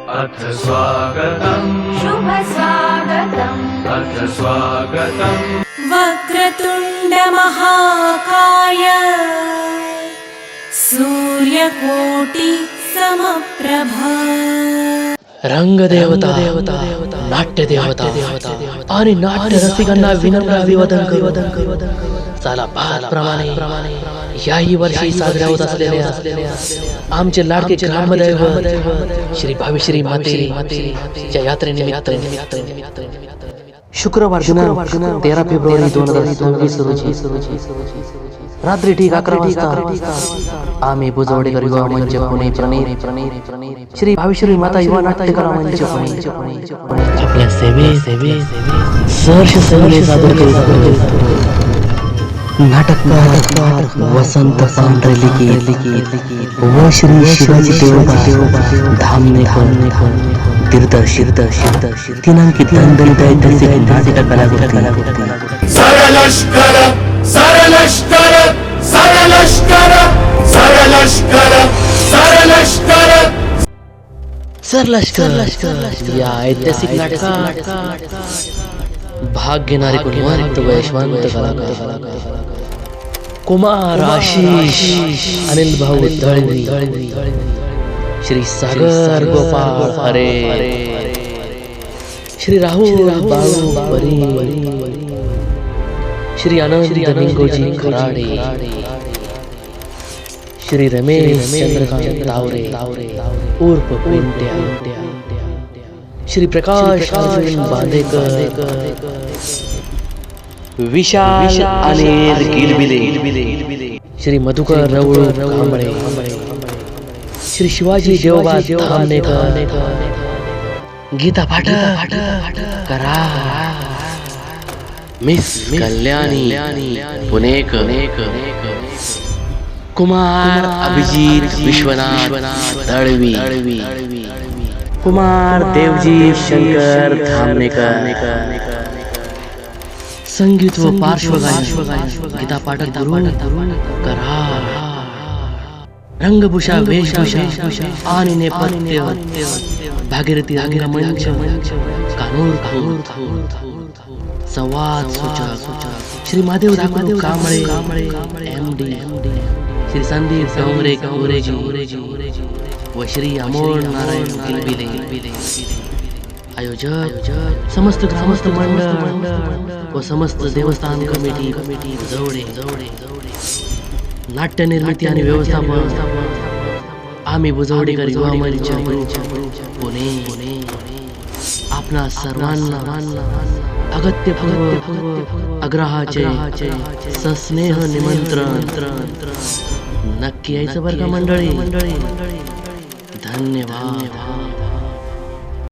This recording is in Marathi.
अथ स्वागतम् शुभ स्वागतम् अथ स्वागतम् वक्रतुण्ड महाकाय सूर्यकोटि समप्रभा रंगदेवता नाट्यदेवता आणि नाट्य रसिकांना विनम्र अभिवादन करू. चला प्रमाणे याही वर्षी साजऱ्या होत असलेल्या आमचे लाडके ग्रामदैवत श्री भाविश्री मातेच्या यात्रेनिमित्त शुक्रवार दिनांक 13 फेब्रुवारी 2026 रोजी रात्री ठीक 11 वाजता आम्ही बुजवडेकर युवा मंच पुणे प्रणीत श्री भाविश्री माता युवा नाट्यकला मंच पुणे आपल्या सेवे सहर्ष सेवेने सादर करीत नाटककार वसंत पांढरे लिखित व श्री शिवाजी देवबा धामनेकर दिग्दर्शित दिनांकित दलित ऐतिहासिक नाटक कलाकृती सरलष्कर सरलष्कर सरलष्कर सरलष्कर सरलष्कर सरलष्कर या ऐतिहासिक नाटकात भाग घेणारे गुणवंत व यशवंत कलाकार कुमार आशिष अनिल भाऊ दळवी श्री सागर गोपाळ हरे श्री राहुल बाळू परी श्री आनंद निंगोजी खराडे श्री रमेश चंद्रकांत तावरे उर्फ पिंट्या श्री प्रकाश अर्जुन बांदेकर विशाल अनिल गिलबिले श्री मधुकर रवळू कांबळे श्री शिवाजी देवबा धामनेकर गीता पाठक करा मिस कल्याणी पुणेकर कुमार अभिजित विश्वनाथ दळवी कुमार देवजी शंकर धामनेकर संगीत व पार्श्वगायन गीता पाठक करा रंगभूषा वेशभूषा आणि नेपथ्य भागीरथी रंगमंच कानूर संवाद सूचक श्री महादेव ठाकूर कांबळे MD श्री संदीप डोंगरे व श्री अमोल नारायण गिलबिले आयोजक समस्त मंडळ व समस्त देवस्थान कमिटी जवळे नाट्य निर्मिती आणि व्यवस्थापन आम्ही बुजवडेकर युवा मंच पुणे आपणा सर्वांना अगत्यपूर्वक अग्रहाचे सस्नेह निमंत्रण नक्की यायचं बरं का मंडळी. धन्यवाद.